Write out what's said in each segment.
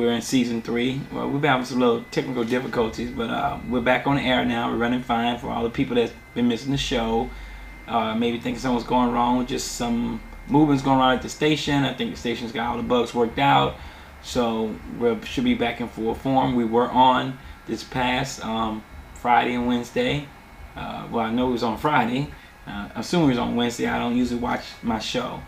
we're in season 3. Well, we've been having some little technical difficulties, but we're back on the air now. We're running fine. For all the people that's been missing the show, maybe thinking something's going wrong with just some movements going on at the station. I think the station's got all the bugs worked out, so we should be back in full form. We were on this past Friday and Wednesday. Well, I know it was on Friday. I assume it was on Wednesday. I don't usually watch my show,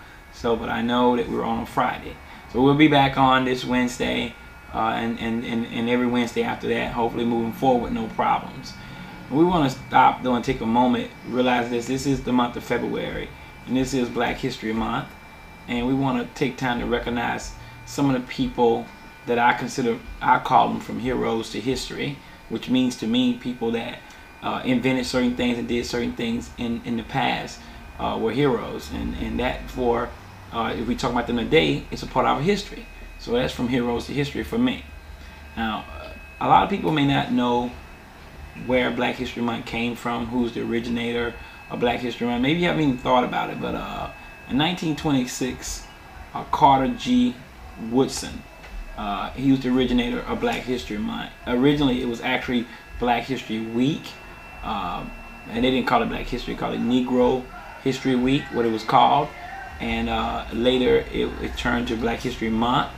but I know that we were on Friday. So we'll be back on this Wednesday and every Wednesday after that, hopefully moving forward, no problems. We want to stop though and take a moment, realize this is the month of February, and this is Black History Month, and we want to take time to recognize some of the people that I call them from heroes to history, which means to me people that invented certain things and did certain things in the past were heroes, and that for if we talk about them today, it's a part of our history. So that's from heroes to history for me. Now, a lot of people may not know where Black History Month came from, who's the originator of Black History Month. Maybe you haven't even thought about it, but in 1926, Carter G. Woodson, he was the originator of Black History Month. Originally, it was actually Black History Week, and they didn't call it Black History, they called it Negro History Week, what it was called. And later it turned to Black History Month.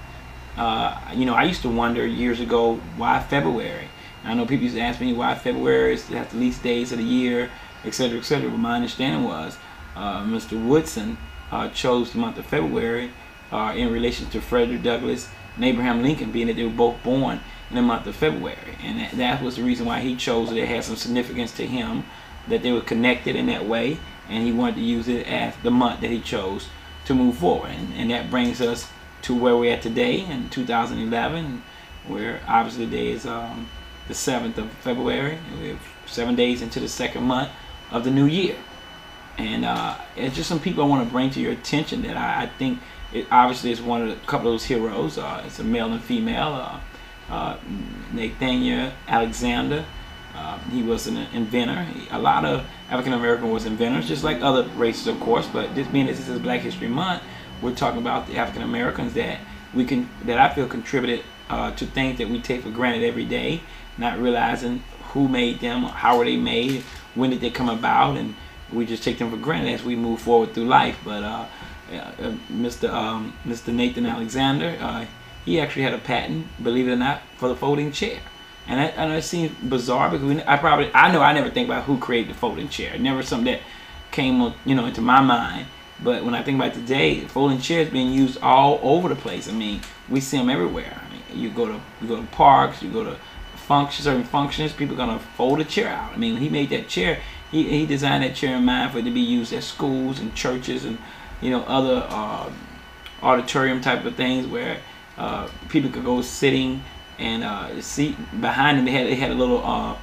I used to wonder years ago why February. And I know people used to ask me why February is the least days of the year, etc., etc. But my understanding was Mr. Woodson chose the month of February in relation to Frederick Douglass and Abraham Lincoln, being that they were both born in the month of February. And that was the reason why he chose it. It had some significance to him that they were connected in that way, and he wanted to use it as the month that he chose to move forward. And that brings us to where we're at today in 2011, where obviously today is the 7th of February. We're 7 days into the second month of the new year. And it's just some people I want to bring to your attention that I think it obviously is one of a couple of those heroes. It's a male and female. Nathaniel Alexander. He was an inventor. A lot of African American was inventors, just like other races, of course. But this being this is Black History Month, we're talking about the African Americans that I feel contributed to things that we take for granted every day, not realizing who made them, how were they made, when did they come about, and we just take them for granted as we move forward through life. But Mr. Nathan Alexander, he actually had a patent, believe it or not, for the folding chair. And I know it seems bizarre because I know I never think about who created the folding chair. Never something that came into my mind. But when I think about today, folding chairs being used all over the place. I mean, we see them everywhere. I mean, you go to parks, you go to certain functions, people are gonna fold a chair out. I mean, when he made that chair, he designed that chair in mind for it to be used at schools and churches and other auditorium type of things where people could go sitting and seat behind them. They had a little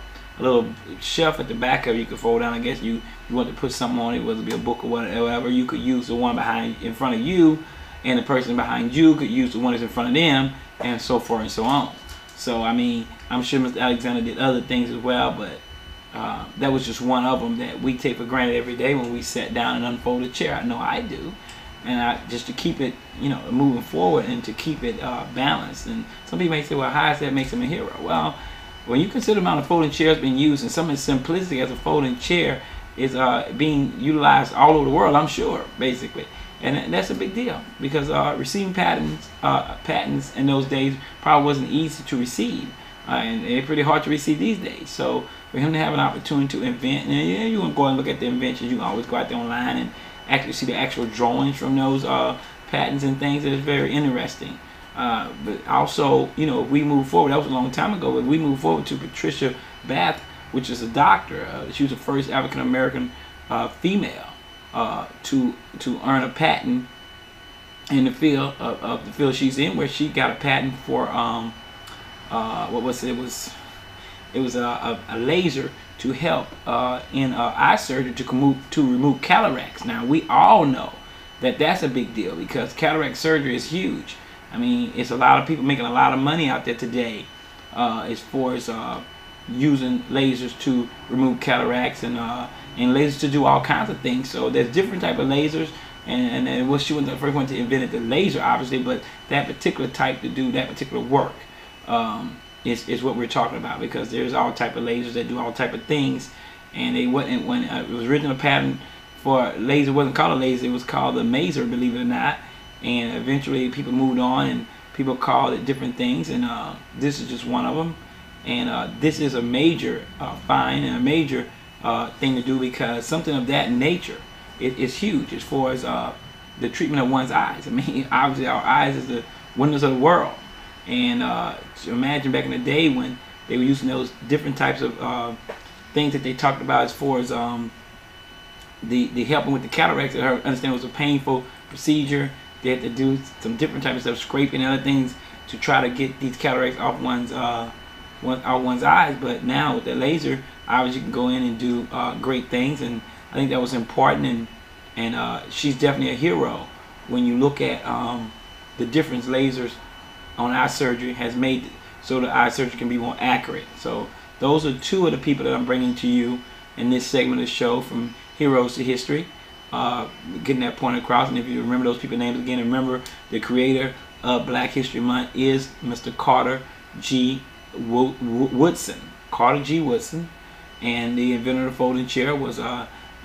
shelf at the back of it you could fold down. I guess you want to put something on it, whether it be a book or whatever. You could use the one in front of you, and the person behind you could use the one that's in front of them, and so forth and so on. So I mean, I'm sure Mr. Alexander did other things as well, but that was just one of them that we take for granted every day when we sit down and unfold a chair. I know I do. And just to keep it, moving forward and to keep it balanced. And some people may say, well, how is that makes him a hero? Well, when you consider the amount of folding chairs being used and something as simplistic as a folding chair is being utilized all over the world, I'm sure, basically. And that's a big deal because receiving patents in those days probably wasn't easy to receive. And they're pretty hard to receive these days. So for him to have an opportunity to invent, and you want to go and look at the inventions, you can always go out there online and actually see the actual drawings from those patents and things. That is very interesting. But also, if we move forward, that was a long time ago, but we move forward to Patricia Bath, which is a doctor. She was the first African American female to earn a patent in the field of the field she's in, where she got a patent for what was it? It was a laser to help in eye surgery to remove cataracts. Now we all know that that's a big deal because cataract surgery is huge. I mean, it's a lot of people making a lot of money out there today as far as using lasers to remove cataracts and lasers to do all kinds of things. So there's different type of lasers And well, she wasn't the first one to invent the laser, obviously, but that particular type to do that particular work is what we're talking about, because there's all type of lasers that do all type of things, and they wasn't when it was original patent for laser wasn't called a laser, it was called a maser, believe it or not, and eventually people moved on and people called it different things, and this is just one of them, and this is a major find and a major thing to do, because something of that nature is huge as far as the treatment of one's eyes. I mean, obviously our eyes is the windows of the world, and imagine back in the day when they were using those different types of things that they talked about as far as the helping with the cataracts. I understand it was a painful procedure. They had to do some different types of stuff, scraping and other things to try to get these cataracts off one's eyes. But now with the laser, obviously you can go in and do great things, and I think that was important, and she's definitely a hero when you look at the difference lasers on eye surgery has made so the eye surgery can be more accurate. So those are two of the people that I'm bringing to you in this segment of the show, from heroes to history, getting that point across. And if you remember those people's names again, remember the creator of Black History Month is Mr. Carter G. Woodson. Carter G. Woodson. And the inventor of the folding chair was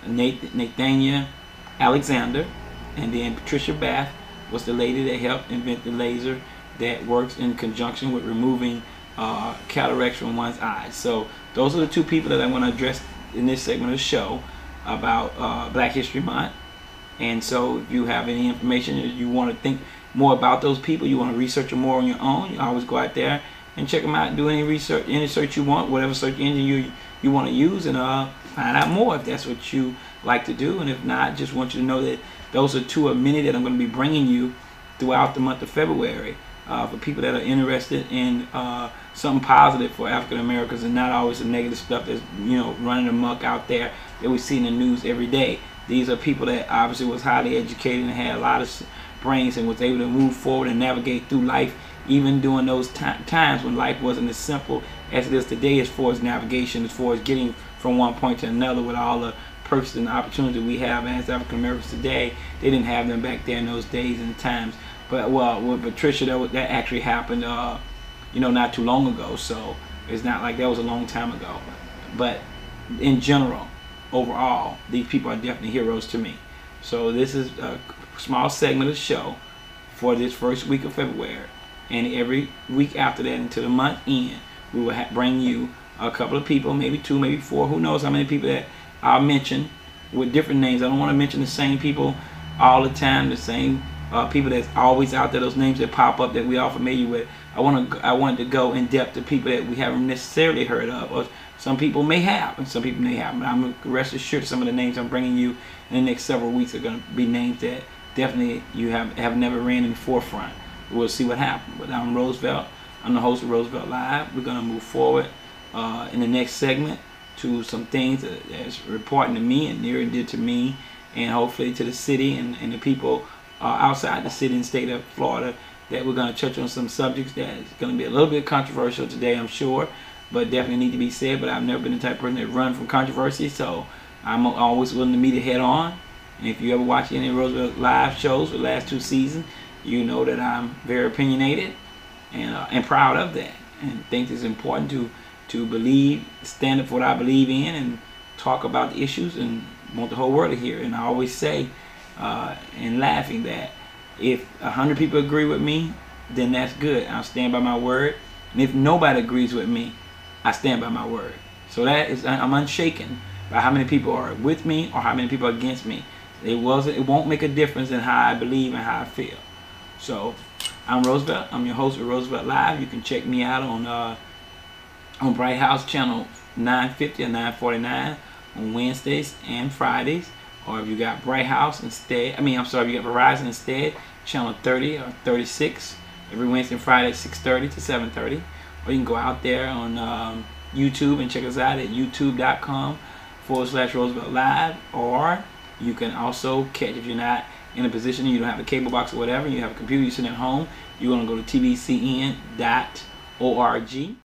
Nathaniel Alexander, and then Patricia Bath was the lady that helped invent the laser that works in conjunction with removing cataracts from one's eyes. So those are the two people that I want to address in this segment of the show about Black History Month. And so if you have any information, if you want to think more about those people, you want to research them more on your own, you always go out there and check them out and do any research, any search you want, whatever search engine you want to use, and find out more if that's what you like to do. And if not, just want you to know that those are two of many that I'm going to be bringing you throughout the month of February for people that are interested in something positive for African Americans, and not always the negative stuff that's running amok out there that we see in the news every day. These are people that obviously was highly educated and had a lot of brains and was able to move forward and navigate through life, even during those times when life wasn't as simple as it is today, as far as navigation, as far as getting from one point to another, with all the perks and opportunity we have as African Americans today. They didn't have them back there in those days and times. But well, with Patricia, that actually happened, not too long ago. So it's not like that was a long time ago. But in general, overall, these people are definitely heroes to me. So this is a small segment of the show for this first week of February, and every week after that until the month end, we will bring you a couple of people, maybe two, maybe four, who knows how many people that I'll mention with different names. I don't want to mention the same people all the time, the same people that's always out there, those names that pop up that we all familiar with. I wanted to go in depth to people that we haven't necessarily heard of, or some people may have, and some people may have. But I'm rest assured some of the names I'm bringing you in the next several weeks are going to be names that definitely you have never ran in the forefront. We'll see what happens. But I'm Roosevelt. I'm the host of Roosevelt Live. We're going to move forward in the next segment to some things that's important to me and near and dear to me, and hopefully to the city and the people outside the city and state of Florida, that we're going to touch on some subjects that's going to be a little bit controversial today, I'm sure, but definitely need to be said. But I've never been the type of person that run from controversy, so I'm always willing to meet it head on. And if you ever watch any of Roosevelt Live shows for the last 2 seasons, you know that I'm very opinionated and proud of that, and think it's important to believe, stand up for what I believe in, and talk about the issues, and want the whole world to hear. And I always say, and laughing, that if 100 people agree with me, then that's good. I'll stand by my word. And if nobody agrees with me, I stand by my word. So that is, I'm unshaken by how many people are with me or how many people are against me. It won't make a difference in how I believe and how I feel. So I'm Roosevelt. I'm your host of Roosevelt Live. You can check me out on Bright House channel 950 or 949 on Wednesdays and Fridays. Or if you got Bright House instead, if you got Verizon instead, channel 30 or 36 every Wednesday and Friday at 6:30 to 7:30. Or you can go out there on YouTube and check us out at youtube.com/Roosevelt Live. Or you can also catch, if you're not in a position, you don't have a cable box or whatever, you have a computer, you're sitting at home, you want to go to tvcn.org.